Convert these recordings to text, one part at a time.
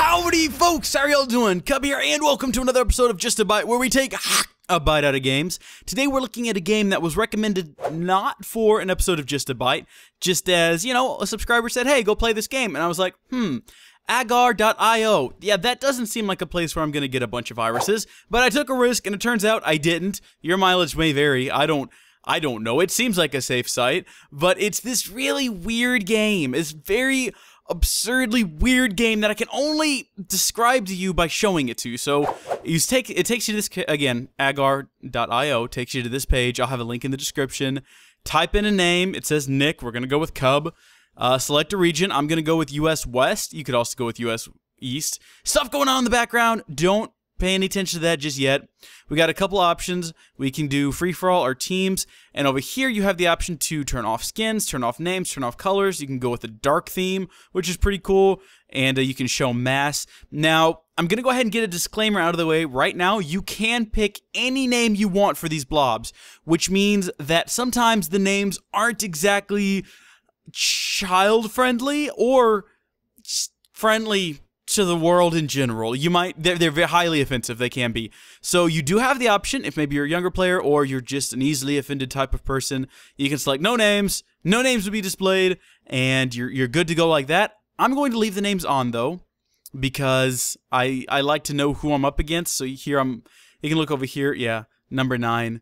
Howdy folks, how are y'all doing? Cub here, and welcome to another episode of Just a Byte, where we take a bite out of games. Today we're looking at a game that was recommended not for an episode of Just a Byte, just as, you know, a subscriber said, hey, go play this game, and I was like, Agar.io. Yeah, that doesn't seem like a place where I'm gonna get a bunch of viruses, but I took a risk, and it turns out I didn't. Your mileage may vary, I don't know, it seems like a safe site, but it's this really weird game. It's very absurdly weird game that I can only describe to you by showing it to you. So it takes you to this, again, Agar.io takes you to this page. I'll have a link in the description. Type in a name. It says Nick. We're gonna go with Cub. Select a region. I'm gonna go with US West. You could also go with US East. Stuff going on in the background. Don't pay any attention to that just yet. We got a couple options. We can do free-for-all or teams, and over here you have the option to turn off skins, turn off names, turn off colors. You can go with a dark theme, which is pretty cool, and you can show mass. Now, I'm going to go ahead and get a disclaimer out of the way right now. You can pick any name you want for these blobs, which means that sometimes the names aren't exactly child-friendly or friendly to the world in general. They're very highly offensive, they can be. So you do have the option, if maybe you're a younger player or you're just an easily offended type of person, you can select no names will be displayed, and you're good to go like that. I'm going to leave the names on though, because I like to know who I'm up against. So here you can look over here, yeah, number 9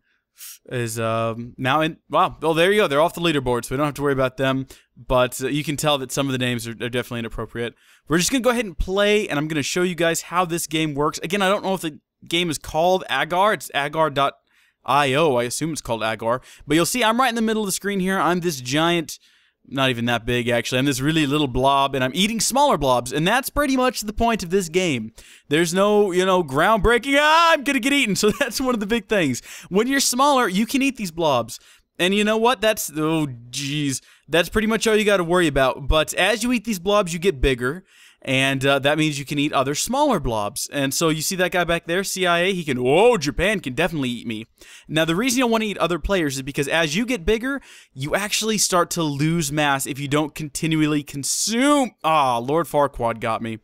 is now in, wow, well there you go, they're off the leaderboard, so we don't have to worry about them, but you can tell that some of the names are definitely inappropriate. We're just gonna go ahead and play, and I'm gonna show you guys how this game works. Again, I don't know if the game is called Agar. It's Agar.io. I assume it's called Agar, but you'll see I'm right in the middle of the screen here. I'm this giant, not even that big actually, I'm this really little blob, and I'm eating smaller blobs, and that's pretty much the point of this game. There's no, you know, groundbreaking, I'm gonna get eaten, so that's one of the big things. When you're smaller, you can eat these blobs, and you know what, that's, oh geez, that's pretty much all you gotta worry about. But as you eat these blobs, you get bigger, and that means you can eat other smaller blobs. And so you see that guy back there, CIA, he can, whoa, Japan can definitely eat me. Now the reason you'll want to eat other players is because as you get bigger, you actually start to lose mass if you don't continually consume. Ah, Lord Farquaad got me.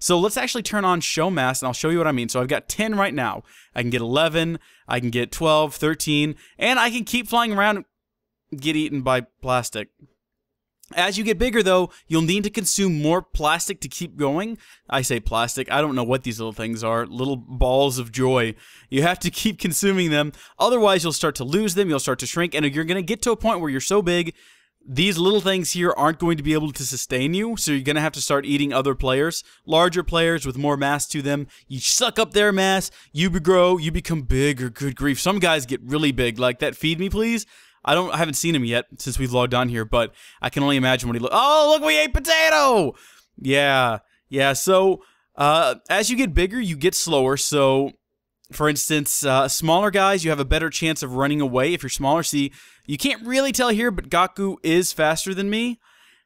So let's actually turn on show mass, and I'll show you what I mean. So I've got 10 right now. I can get 11, I can get 12, 13, and I can keep flying around and get eaten by plastic. As you get bigger, though, you'll need to consume more plastic to keep going. I say plastic, I don't know what these little things are. Little balls of joy. You have to keep consuming them, otherwise you'll start to lose them, you'll start to shrink, and you're going to get to a point where you're so big, these little things here aren't going to be able to sustain you, so you're going to have to start eating other players, larger players with more mass to them. You suck up their mass, you grow, you become bigger, good grief. Some guys get really big, like that Feed Me Please. I haven't seen him yet since we've logged on here, but I can only imagine what he looks. Oh, look, we ate potato! Yeah, so, as you get bigger, you get slower, so, for instance, smaller guys, you have a better chance of running away if you're smaller. See, you can't really tell here, but Gaku is faster than me,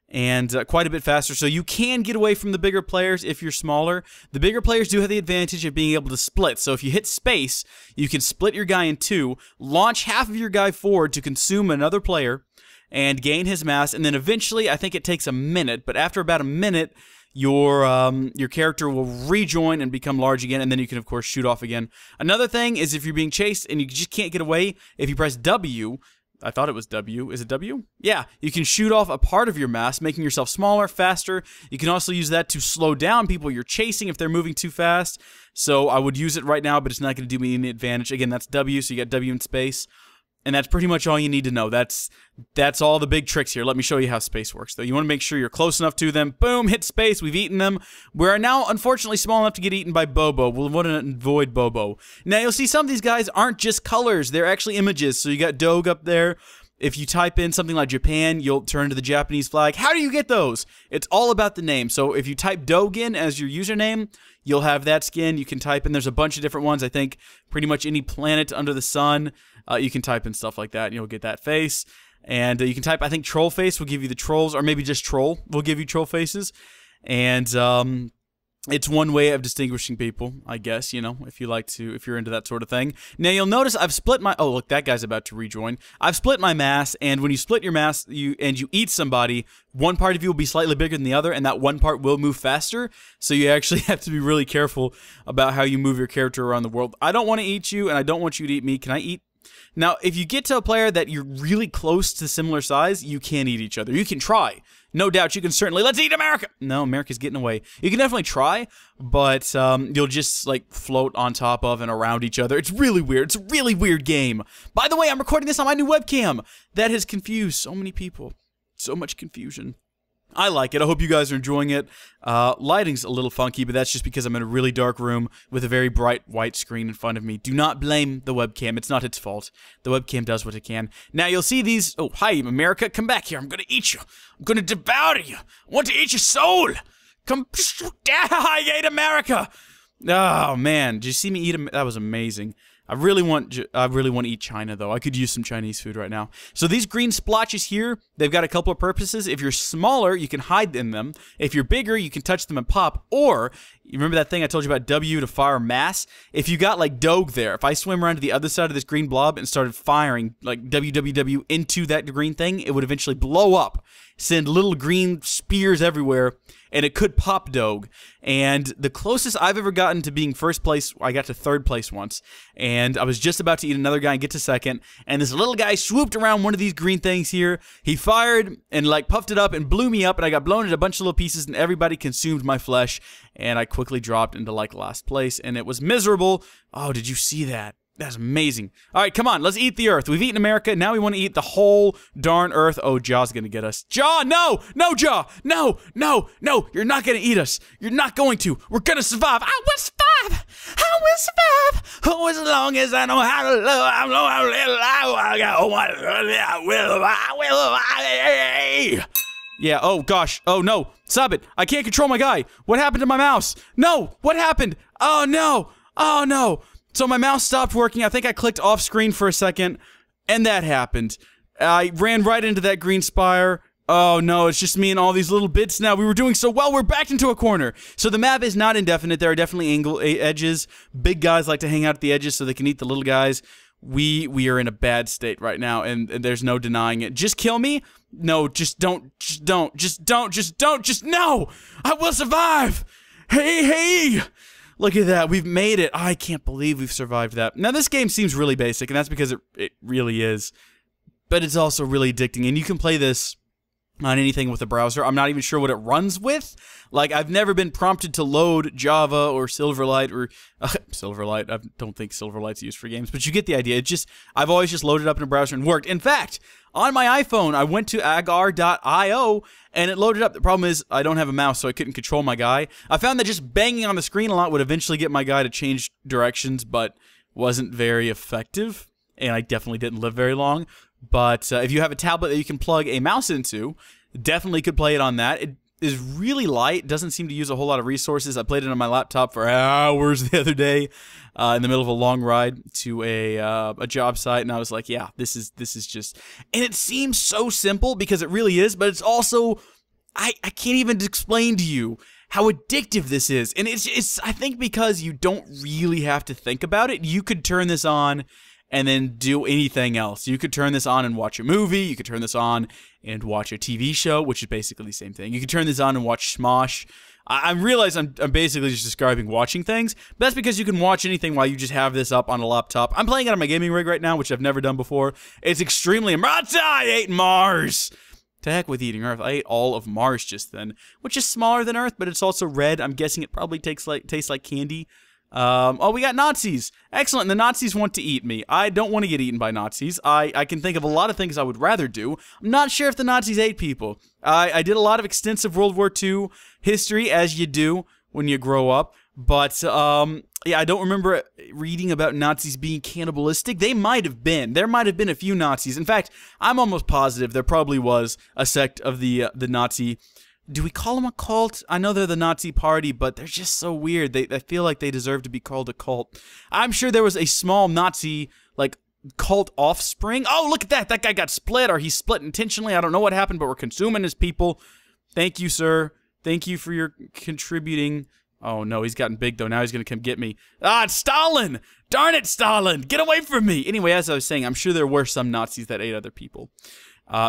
and quite a bit faster, so you can get away from the bigger players if you're smaller. The bigger players do have the advantage of being able to split, so if you hit space, you can split your guy in two, launch half of your guy forward to consume another player, and gain his mass, and then eventually, I think it takes a minute, but after about a minute, your character will rejoin and become large again, and then you can, of course, shoot off again. Another thing is if you're being chased and you just can't get away, if you press W, I thought it was W. Is it W? Yeah, you can shoot off a part of your mass, making yourself smaller, faster. You can also use that to slow down people you're chasing if they're moving too fast. So I would use it right now, but it's not going to do me any advantage. Again, that's W, so you got W in space. And that's pretty much all you need to know. That's all the big tricks here. Let me show you how space works, though. You want to make sure you're close enough to them. Boom, hit space. We've eaten them. We're now, unfortunately, small enough to get eaten by Bobo. We'll want to avoid Bobo. Now, you'll see some of these guys aren't just colors. They're actually images. So you got Doge up there. If you type in something like Japan, you'll turn to the Japanese flag. How do you get those? It's all about the name. So if you type Doge in as your username, you'll have that skin. You can type in, there's a bunch of different ones. I think pretty much any planet under the sun, you can type in stuff like that, and you'll get that face. And you can type, I think troll face will give you the trolls, or maybe just troll will give you troll faces. And It's one way of distinguishing people, I guess, you know, if you're into that sort of thing. Now, you'll notice I've split my, oh, look, that guy's about to rejoin. I've split my mass, and when you split your mass, you eat somebody, one part of you will be slightly bigger than the other, and that one part will move faster, so you actually have to be really careful about how you move your character around the world. I don't want to eat you, and I don't want you to eat me. Can I eat? Now, if you get to a player that you're really close to similar size, you can't eat each other. You can try. No doubt you can certainly, let's eat America! No, America's getting away. You can definitely try, but you'll just, like, float on top of and around each other. It's really weird. It's a really weird game. By the way, I'm recording this on my new webcam. That has confused so many people. So much confusion. I like it. I hope you guys are enjoying it. Lighting's a little funky, but that's just because I'm in a really dark room with a very bright white screen in front of me. Do not blame the webcam. It's not its fault. The webcam does what it can. Now, you'll see these... Oh, hi, America. Come back here. I'm going to eat you. I'm going to devour you. I want to eat your soul. Come... I ate America. Oh, man. Did you see me eat him? That was amazing. I really want to eat China, though. I could use some Chinese food right now. So these green splotches here, they've got a couple of purposes. If you're smaller, you can hide in them. If you're bigger, you can touch them and pop. Or, you remember that thing I told you about W to fire mass? If you got, like, Doge there, if I swim around to the other side of this green blob and started firing, like, WWW into that green thing, it would eventually blow up, send little green spears everywhere, and it could pop Doge. And the closest I've ever gotten to being first place, I got to third place once, and I was just about to eat another guy and get to second, and this little guy swooped around one of these green things here. He fired and, like, puffed it up and blew me up, and I got blown into a bunch of little pieces, and everybody consumed my flesh, and I quickly dropped into, like, last place, and it was miserable. Oh, did you see that? That's amazing. All right, come on. Let's eat the Earth. We've eaten America. Now we want to eat the whole darn Earth. Oh, Jaw's going to get us. Jaw, no! No, Jaw! No, no, no! You're not going to eat us. You're not going to. We're going to survive. I will survive. I will survive. Oh, as long as I know how to love, I know how to live. I will. Yeah, oh, gosh. Oh, no. Stop it. I can't control my guy. What happened to my mouse? No! What happened? Oh, no! Oh, no! So my mouse stopped working. I think I clicked off screen for a second, and that happened. I ran right into that green spire. Oh no, it's just me and all these little bits now. We were doing so well, we're backed into a corner. So the map is not indefinite. There are definitely edges. Big guys like to hang out at the edges so they can eat the little guys. We are in a bad state right now, and there's no denying it. Just kill me? No, just don't. No! I will survive! Hey! Look at that. We've made it. I can't believe we've survived that. Now, this game seems really basic, and that's because it really is. But it's also really addicting, and you can play this on anything with a browser. I'm not even sure what it runs with. Like, I've never been prompted to load Java or Silverlight or... Silverlight. I don't think Silverlight's used for games, but you get the idea. I've always just loaded up in a browser and worked. In fact, on my iPhone, I went to Agar.io, and it loaded up. The problem is, I don't have a mouse, so I couldn't control my guy. I found that just banging on the screen a lot would eventually get my guy to change directions, but wasn't very effective, and I definitely didn't live very long. But if you have a tablet that you can plug a mouse into, definitely could play it on that. It is really light, doesn't seem to use a whole lot of resources. I played it on my laptop for hours the other day in the middle of a long ride to a job site, and I was like, yeah, this is just... And it seems so simple because it really is, but it's also... I can't even explain to you how addictive this is. And it's I think because you don't really have to think about it. You could turn this on and then do anything else. You could turn this on and watch a movie. You could turn this on and watch a TV show, which is basically the same thing. You could turn this on and watch Smosh. I realize I'm basically just describing watching things, but that's because you can watch anything while you just have this up on a laptop. I'm playing it on my gaming rig right now, which I've never done before. It's extremely... I ate Mars! To heck with eating Earth. I ate all of Mars just then, which is smaller than Earth, but it's also red. I'm guessing it probably tastes like candy. Oh, we got Nazis. Excellent. The Nazis want to eat me. I don't want to get eaten by Nazis. I can think of a lot of things I would rather do. I'm not sure if the Nazis ate people. I did a lot of extensive World War II history, as you do when you grow up. But, yeah, I don't remember reading about Nazis being cannibalistic. They might have been. There might have been a few Nazis. In fact, I'm almost positive there probably was a sect of the Nazi... Do we call them a cult? I know they're the Nazi party, but they're just so weird. I feel like they deserve to be called a cult. I'm sure there was a small Nazi, like, cult offspring. Oh, look at that. That guy got split, or he split intentionally. I don't know what happened, but we're consuming his people. Thank you, sir. Thank you for your contributing. Oh, no, he's gotten big, though. Now he's going to come get me. Ah, it's Stalin! Darn it, Stalin! Get away from me! Anyway, as I was saying, I'm sure there were some Nazis that ate other people.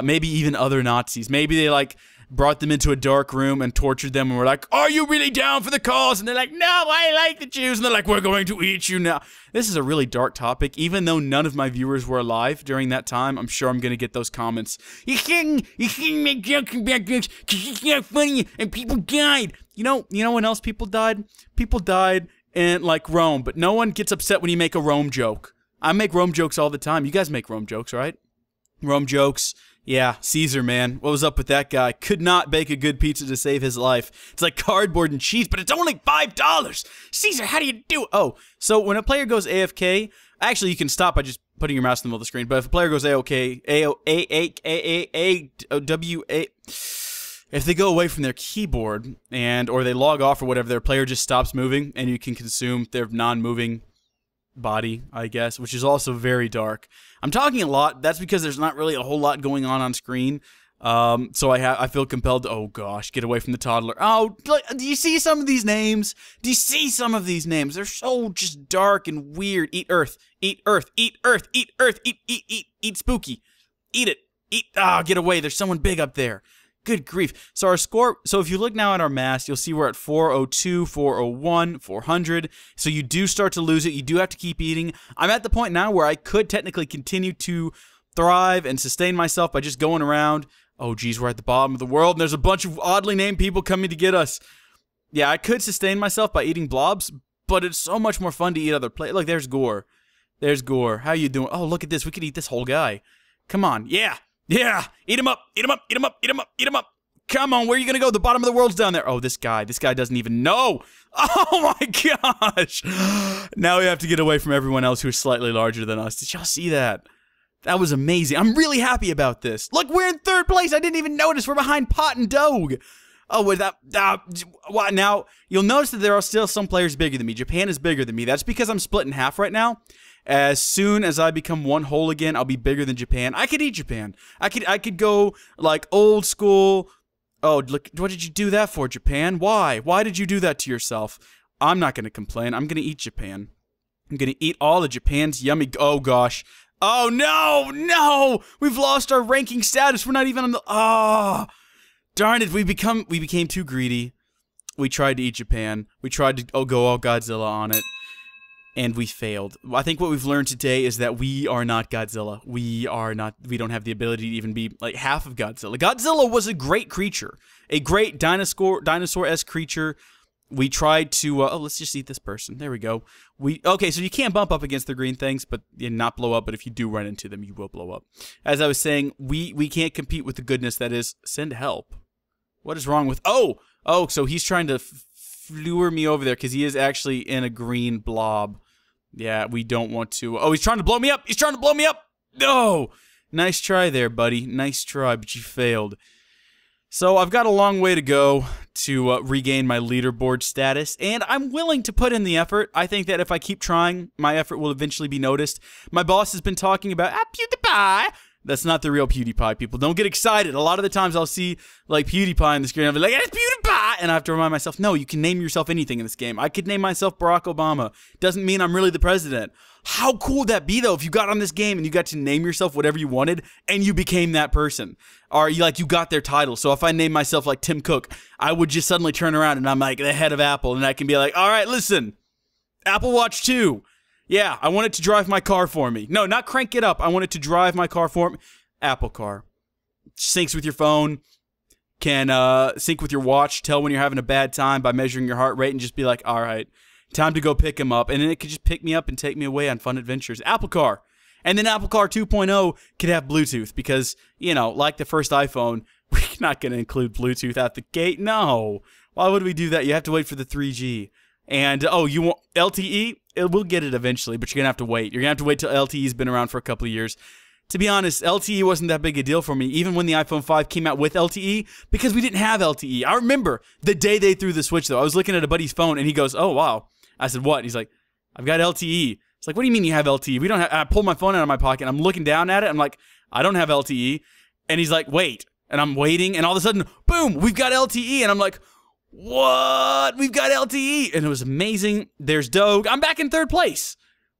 Maybe even other Nazis. Maybe they, like, brought them into a dark room and tortured them and were like, are you really down for the cause? And they're like, no, I like the Jews. And they're like, we're going to eat you now. This is a really dark topic. Even though none of my viewers were alive during that time, I'm sure I'm going to get those comments. You shouldn't make jokes about jokes because it's not funny and people died. You know when else people died? People died in, like, Rome. But no one gets upset when you make a Rome joke. I make Rome jokes all the time. You guys make Rome jokes, right? Rome jokes. Yeah, Caesar, man. What was up with that guy? Could not bake a good pizza to save his life. It's like cardboard and cheese, but it's only $5. Caesar, how do you do it? Oh, so when a player goes AFK, actually you can stop by just putting your mouse in the middle of the screen, but if a player goes AOK, if they go away from their keyboard or they log off or whatever, their player just stops moving and you can consume their non-moving body, I guess, which is also very dark. I'm talking a lot. That's because there's not really a whole lot going on screen. So I feel compelled to, oh gosh, get away from the toddler. Oh, do you see some of these names? Do you see some of these names? They're so just dark and weird. Eat earth, eat earth, eat earth, eat earth, eat spooky. Eat it. Get away. There's someone big up there. Good grief. So our score, so if you look now at our mass, you'll see we're at 402, 401, 400. So you do start to lose it. You do have to keep eating. I'm at the point now where I could technically continue to thrive and sustain myself by just going around. Oh, geez, we're at the bottom of the world, and there's a bunch of oddly named people coming to get us. Yeah, I could sustain myself by eating blobs, but it's so much more fun to eat other players. Look, there's Gore. There's Gore. How you doing? Oh, look at this. We could eat this whole guy. Come on. Yeah. Yeah, eat him up, eat him up, eat him up, eat him up, eat him up. Come on, where are you going to go? The bottom of the world's down there. Oh, this guy doesn't even know. Oh my gosh. Now we have to get away from everyone else who's slightly larger than us. Did y'all see that? That was amazing. I'm really happy about this. Look, we're in 3rd place. I didn't even notice. We're behind Pot and Dogue. Oh, with that, now, you'll notice that there are still some players bigger than me. Japan is bigger than me. That's because I'm split in half right now. As soon as I become one whole again, I'll be bigger than Japan. I could eat Japan. I could go like old school. Oh, look, what did you do that for, Japan? Why? Why did you do that to yourself? I'm not going to complain. I'm going to eat Japan. I'm going to eat all of Japan's yummy. Oh gosh. Oh no, no. We've lost our ranking status. We're not even on the. Oh, darn it. We became too greedy. We tried to eat Japan. We tried to go all Godzilla on it. And we failed. I think what we've learned today is that we are not Godzilla. We don't have the ability to even be like half of Godzilla. Godzilla was a great creature. A great dinosaur-esque creature. We tried to, let's just eat this person. There we go. Okay, so you can't bump up against the green things, but not blow up, but if you do run into them, you will blow up. As I was saying, we can't compete with the goodness that is send help. What is wrong with, oh, so he's trying to lure me over there because he is actually in a green blob. Yeah, we don't want to. Oh, he's trying to blow me up. He's trying to blow me up. No. Nice try there, buddy. Nice try, but you failed. So I've got a long way to go to regain my leaderboard status, and I'm willing to put in the effort. I think that if I keep trying, my effort will eventually be noticed. My boss has been talking about, PewDiePie. That's not the real PewDiePie, people. Don't get excited. A lot of the times I'll see, like, PewDiePie on the screen. I'll be like, it's PewDiePie! And I have to remind myself, no, you can name yourself anything in this game. I could name myself Barack Obama. Doesn't mean I'm really the president. How cool would that be, though, if you got on this game and you got to name yourself whatever you wanted and you became that person? Or, you got their title. So if I name myself, like, Tim Cook, I would just suddenly turn around and I'm, like, the head of Apple. And I can be like, all right, listen, Apple Watch 2. Yeah, I want it to drive my car for me. No, not crank it up. I want it to drive my car for me. Apple Car. Syncs with your phone. Can sync with your watch. Tell when you're having a bad time by measuring your heart rate and just be like, all right, time to go pick him up. And then it could just pick me up and take me away on fun adventures. Apple Car. And then Apple Car 2.0 could have Bluetooth because, like the first iPhone, we're not going to include Bluetooth out the gate. No. Why would we do that? You have to wait for the 3G. And, you want LTE? We'll get it eventually, but you're going to have to wait. You're going to have to wait till LTE's been around for a couple of years. To be honest, LTE wasn't that big a deal for me, even when the iPhone 5 came out with LTE, because we didn't have LTE. I remember the day they threw the switch, though. I was looking at a buddy's phone, and he goes, oh, wow. I said, what? He's like, I've got LTE. It's like, what do you mean you have LTE? We don't have. I pulled my phone out of my pocket, and I'm looking down at it. I'm like, I don't have LTE. And he's like, wait. And I'm waiting, and all of a sudden, boom, we've got LTE. And I'm like, What? We've got LTE, and it was amazing. There's Doge. I'm back in 3rd place.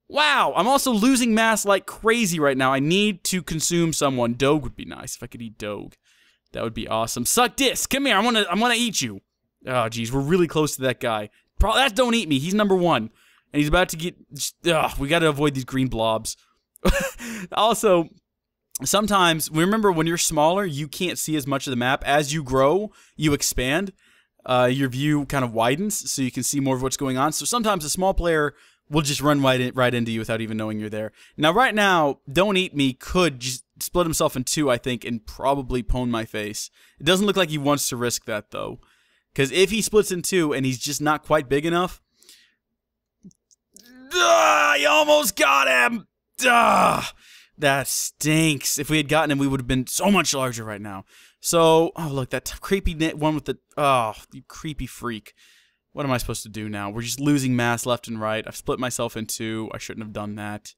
Wow. I'm also losing mass like crazy right now. I need to consume someone. Doge would be nice if I could eat Doge. That would be awesome. Suck this. Come here. I'm gonna eat you. Oh, geez. We're really close to that guy. That's Don't Eat Me. He's number 1. And he's about to get... we got to avoid these green blobs. Also, sometimes, remember when you're smaller, you can't see as much of the map. As you grow, you expand. Your view kind of widens, so you can see more of what's going on. So sometimes a small player will just run right into you without even knowing you're there. Now, right now, Don't Eat Me could just split himself in 2, I think, and probably pwn my face. It doesn't look like he wants to risk that, though. Because if he splits in 2 and he's just not quite big enough... you almost got him! That stinks. If we had gotten him, we would have been so much larger right now. So, oh, look, that creepy one with the... Oh, you creepy freak. What am I supposed to do now? We're just losing mass left and right. I've split myself in 2. I shouldn't have done that.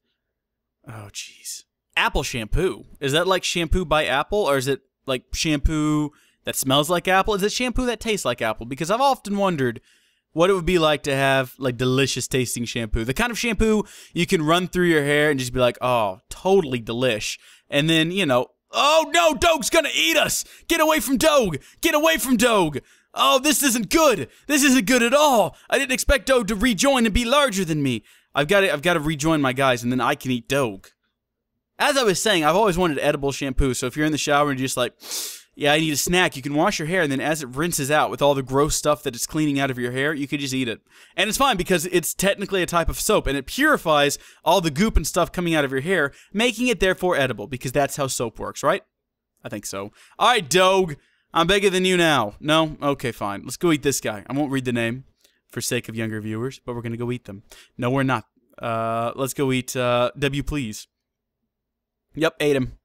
Oh, jeez. Apple shampoo. Is that like shampoo by Apple? Or is it like shampoo that smells like apple? Is it shampoo that tastes like apple? Because I've often wondered what it would be like to have like delicious tasting shampoo. The kind of shampoo you can run through your hair and just be like, oh, totally delish. And then, you know, oh no, Doge's gonna eat us! Get away from Doge! Get away from Doge! Oh, this isn't good! This isn't good at all! I didn't expect Doge to rejoin and be larger than me. I've got to rejoin my guys and then I can eat Doge. As I was saying, I've always wanted edible shampoo, so if you're in the shower and you're just like, yeah, I need a snack, you can wash your hair, and then as it rinses out with all the gross stuff that it's cleaning out of your hair, you could just eat it. And it's fine because it's technically a type of soap, and it purifies all the goop and stuff coming out of your hair, making it therefore edible, because that's how soap works, right? I think so. Alright, Doge, I'm bigger than you now. No? Okay, fine. Let's go eat this guy. I won't read the name for sake of younger viewers, but we're gonna go eat them. No, we're not. Let's go eat, W, please. Yep, ate him.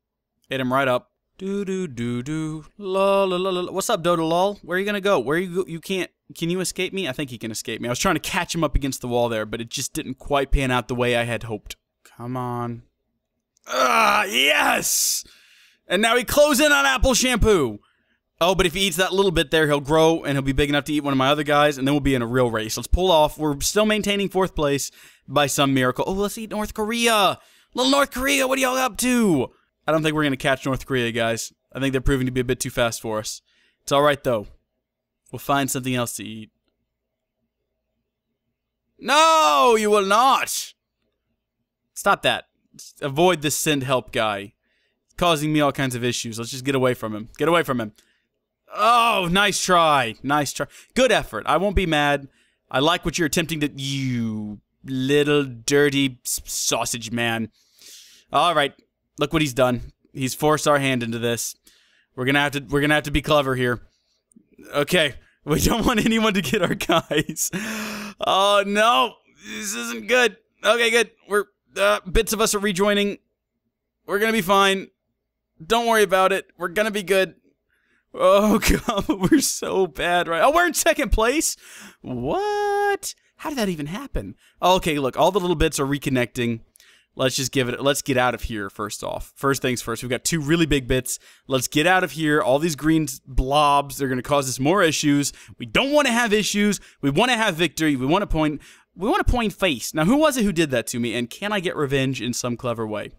Ate him right up. Do. La la la la. What's up, Dodo lol? Where are you gonna go? Where you can't... Can you escape me? I think he can escape me. I was trying to catch him up against the wall there, but it just didn't quite pan out the way I had hoped. Come on. Yes! And now he closed in on apple shampoo. Oh, but if he eats that little bit there, he'll grow, and he'll be big enough to eat one of my other guys, and then we'll be in a real race. Let's pull off. We're still maintaining 4th place by some miracle. Oh, let's eat North Korea. Little North Korea, what are y'all up to? I don't think we're going to catch North Korea, guys. I think they're proving to be a bit too fast for us. It's alright, though. We'll find something else to eat. No, you will not! Stop that. Avoid this send help guy. It's causing me all kinds of issues. Let's just get away from him. Get away from him. Oh, nice try. Nice try. Good effort. I won't be mad. I like what you're attempting to... You little dirty sausage man. Alright. Look what he's done. He's forced our hand into this. We're gonna have to be clever here. Okay. We don't want anyone to get our guys. Oh no. This isn't good. Okay, good. We're bits of us are rejoining. We're gonna be fine. Don't worry about it. We're gonna be good. Oh god, we're so bad, right? Oh, we're in 2nd place? What? How did that even happen? Okay, look, all the little bits are reconnecting. Let's just give it, let's get out of here first off. First things first, we've got 2 really big bits. Let's get out of here. All these green blobs, they're going to cause us more issues. We don't want to have issues. We want to have victory. We want to point face. Now, who was it who did that to me? And can I get revenge in some clever way?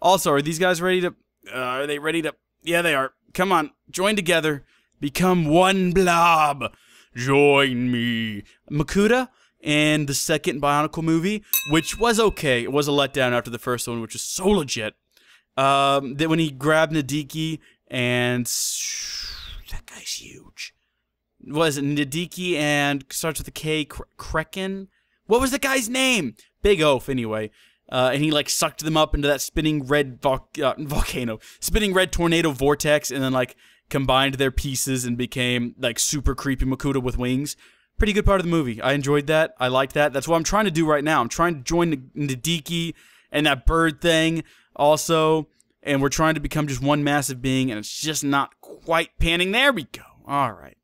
Also, are these guys ready to, are they ready to, yeah, they are. Come on, join together. Become one blob. Join me. Makuta? And the 2nd Bionicle movie, which was okay. It was a letdown after the first one, which was so legit. That when he grabbed Nadiki and... That guy's huge. Was it Nadiki and starts with a K, Kraken? What was the guy's name? Big Oaf, anyway. And he, like, sucked them up into that spinning red volcano. Spinning red tornado vortex, and then, like, combined their pieces and became, like, super creepy Makuta with wings. Pretty good part of the movie. I enjoyed that. I like that. That's what I'm trying to do right now. I'm trying to join the Nadiki and that bird thing also. And we're trying to become just one massive being. And it's just not quite panning. There we go. All right.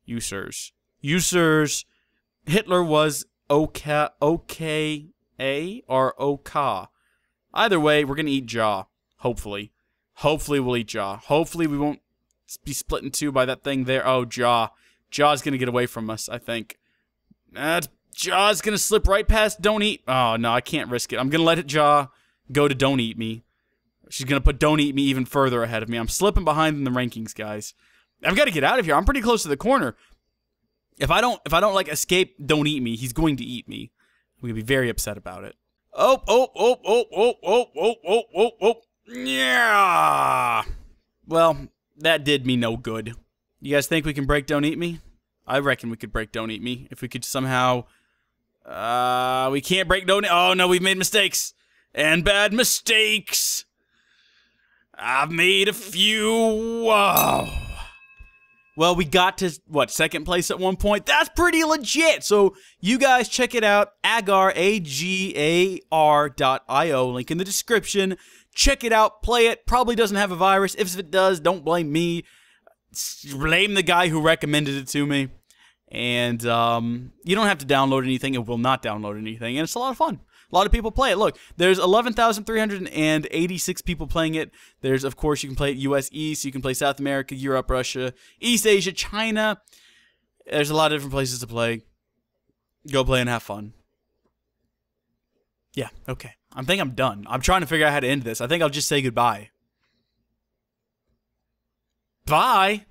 You sirs. You sirs. Hitler was O-K-A or O-Ka. Either way, we're going to eat Jaw. Hopefully. Hopefully we'll eat Jaw. Hopefully we won't be split in 2 by that thing there. Oh, Jaw. Jaw's gonna get away from us, I think. Jaw's gonna slip right past Don't Eat. Oh, no, I can't risk it. I'm gonna let Jaw go to Don't Eat Me. She's gonna put Don't Eat Me even further ahead of me. I'm slipping behind in the rankings, guys. I've got to get out of here. I'm pretty close to the corner. If I don't like escape Don't Eat Me, he's going to eat me. I'm gonna be very upset about it. Oh. Yeah. Well, that did me no good. You guys think we can break Don't Eat Me? I reckon we could break Don't Eat Me. If we could somehow... we can't break Don't Eat... Oh, no, we've made mistakes. And bad mistakes. I've made a few... Whoa. Well, we got to, what, second place at one point? That's pretty legit. So, you guys check it out. Agar, Agar.io. Link in the description. Check it out. Play it. Probably doesn't have a virus. If it does, don't blame me. Blame the guy who recommended it to me. And you don't have to download anything. It will not download anything. And it's a lot of fun. A lot of people play it. Look, there's 11,386 people playing it. There's, of course, you can play it US East. You can play South America, Europe, Russia, East Asia, China. There's a lot of different places to play. Go play and have fun. Yeah, okay. I think I'm done. I'm trying to figure out how to end this. I think I'll just say goodbye. Bye.